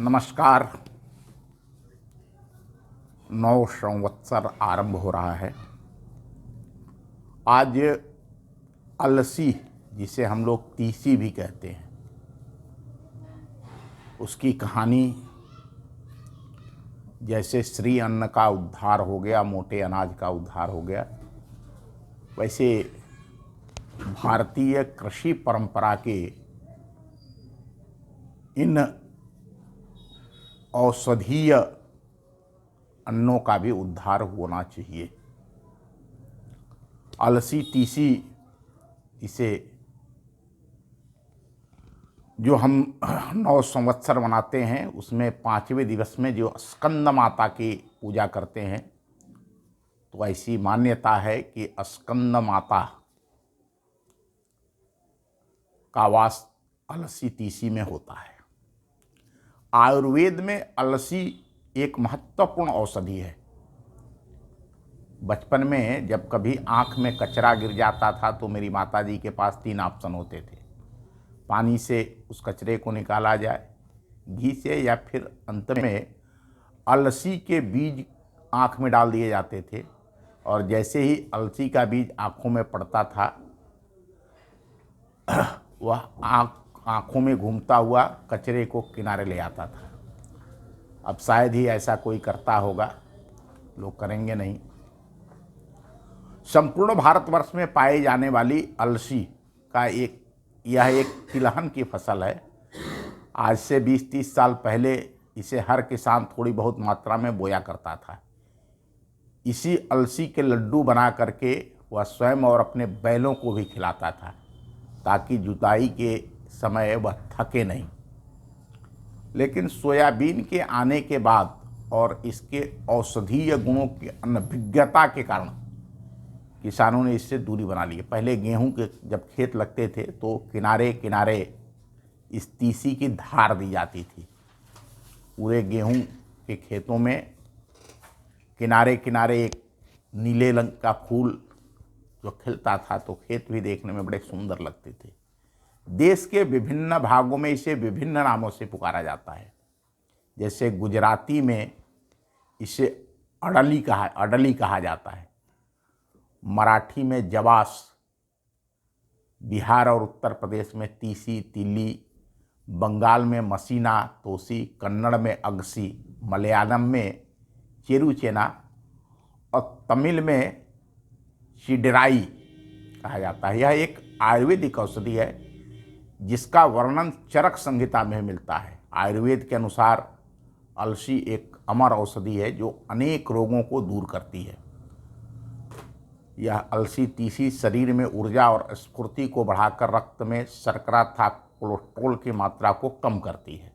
नमस्कार। नौ संवत्सर आरंभ हो रहा है। आज अलसी, जिसे हम लोग तीसी भी कहते हैं, उसकी कहानी जैसे श्री अन्न का उद्धार हो गया, मोटे अनाज का उद्धार हो गया, वैसे भारतीय कृषि परंपरा के इन औषधीय अन्नों का भी उद्धार होना चाहिए। अलसी, तीसी, इसे जो हम 9 संवत्सर मनाते हैं, उसमें 5वें दिवस में जो स्कंद माता की पूजा करते हैं, तो ऐसी मान्यता है कि स्कंद माता का वास अलसी तीसी में होता है। आयुर्वेद में अलसी एक महत्वपूर्ण औषधि है। बचपन में जब कभी आँख में कचरा गिर जाता था तो मेरी माताजी के पास 3 ऑप्शन होते थे। पानी से उस कचरे को निकाला जाए, घी से, या फिर अंत में अलसी के बीज आँख में डाल दिए जाते थे, और जैसे ही अलसी का बीज आँखों में पड़ता था, वह आँखों में घूमता हुआ कचरे को किनारे ले आता था। अब शायद ही ऐसा कोई करता होगा, लोग करेंगे नहीं। संपूर्ण भारतवर्ष में पाई जाने वाली अलसी का यह एक तिलहन की फसल है। आज से 20-30 साल पहले इसे हर किसान थोड़ी बहुत मात्रा में बोया करता था। इसी अलसी के लड्डू बना करके वह स्वयं और अपने बैलों को भी खिलाता था, ताकि जुताई के समय वह थके नहीं। लेकिन सोयाबीन के आने के बाद और इसके औषधीय गुणों की अनभिज्ञता के कारण किसानों ने इससे दूरी बना ली। पहले गेहूं के जब खेत लगते थे तो किनारे किनारे इस तीसी की धार दी जाती थी। पूरे गेहूं के खेतों में किनारे किनारे एक नीले रंग का फूल जो खिलता था, तो खेत भी देखने में बड़े सुंदर लगते थे। देश के विभिन्न भागों में इसे विभिन्न नामों से पुकारा जाता है। जैसे गुजराती में इसे अडली कहा जाता है, मराठी में जवास, बिहार और उत्तर प्रदेश में तीसी, तिल्ली, बंगाल में मसीना, तोसी, कन्नड़ में अगसी, मलयालम में चेरुचेना और तमिल में चिडराई कहा जाता है। यह एक आयुर्वेदिक औषधि है जिसका वर्णन चरक संहिता में मिलता है। आयुर्वेद के अनुसार अलसी एक अमर औषधि है जो अनेक रोगों को दूर करती है। यह अलसी तीसी शरीर में ऊर्जा और स्फूर्ति को बढ़ाकर रक्त में शर्करा तथा कोलेस्ट्रॉल की मात्रा को कम करती है।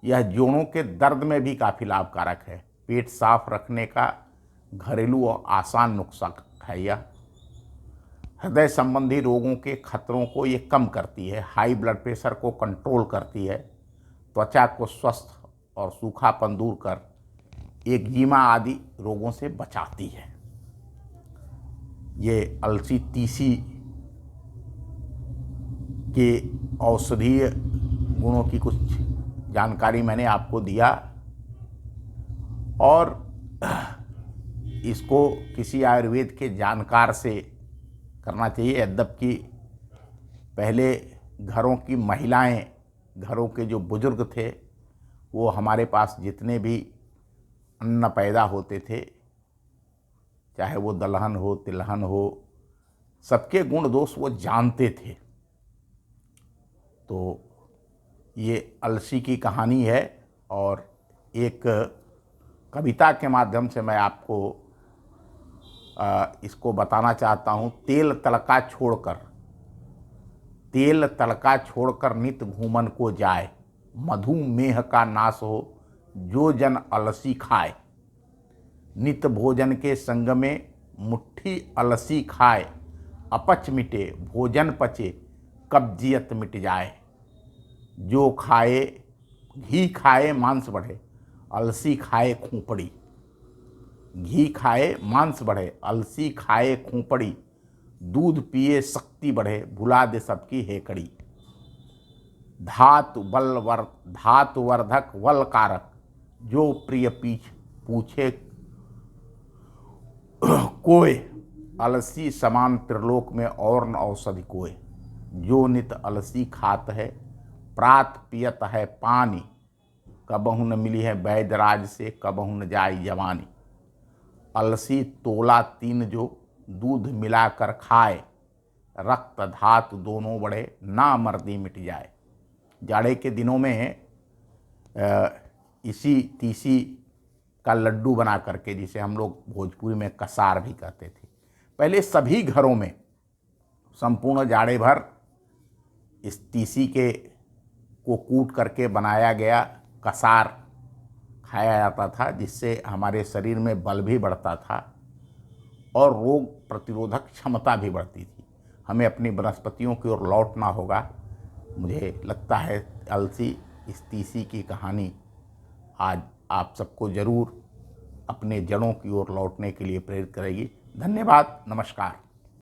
यह जोड़ों के दर्द में भी काफ़ी लाभकारक है। पेट साफ रखने का घरेलू और आसान नुस्खा है। यह हृदय संबंधी रोगों के खतरों को ये कम करती है, हाई ब्लड प्रेशर को कंट्रोल करती है, त्वचा को स्वस्थ और सूखापन दूर कर एक्जिमा आदि रोगों से बचाती है। ये अलसी तीसी के औषधीय गुणों की कुछ जानकारी मैंने आपको दिया, और इसको किसी आयुर्वेद के जानकार से करना चाहिए। यद्यपि पहले घरों की महिलाएं, घरों के जो बुजुर्ग थे, वो हमारे पास जितने भी अन्न पैदा होते थे, चाहे वो दलहन हो, तिलहन हो, सबके गुण दोष वो जानते थे। तो ये अलसी की कहानी है, और एक कविता के माध्यम से मैं आपको इसको बताना चाहता हूँ। तेल तड़का छोड़कर नित घूमन को जाए, मधुमेह का नाश हो जो जन अलसी खाए। नित भोजन के संग में मुट्ठी अलसी खाए, अपच मिटे भोजन पचे कब्जियत मिट जाए। जो खाए घी खाए मांस बढ़े, अलसी खाए खूंपड़ी। घी खाए मांस बढ़े, अलसी खाए खूंपड़ी। दूध पिए शक्ति बढ़े, भुला दे सबकी हेकड़ी। धातुवर्धक वल कारक, जो प्रिय पीछ पूछे कोय, अलसी समान त्रिलोक में और न औषधि कोय। जो नित अलसी खात है, प्रात पियत है पानी, कबहु न मिली है वैद्यराज से, कबहु न जाई जवानी। अलसी तोला 3 जो, दूध मिलाकर खाए, रक्त धातु दोनों बढ़े, ना मर्दी मिट जाए। जाड़े के दिनों में इसी तीसी का लड्डू बना करके, जिसे हम लोग भोजपुरी में कसार भी कहते थे, पहले सभी घरों में संपूर्ण जाड़े भर इस तीसी के को कूट करके बनाया गया कसार खाया जाता था, जिससे हमारे शरीर में बल भी बढ़ता था और रोग प्रतिरोधक क्षमता भी बढ़ती थी। हमें अपनी वनस्पतियों की ओर लौटना होगा। मुझे लगता है अलसी, इस तीसी की कहानी आज आप सबको जरूर अपने जड़ों की ओर लौटने के लिए प्रेरित करेगी। धन्यवाद, नमस्कार।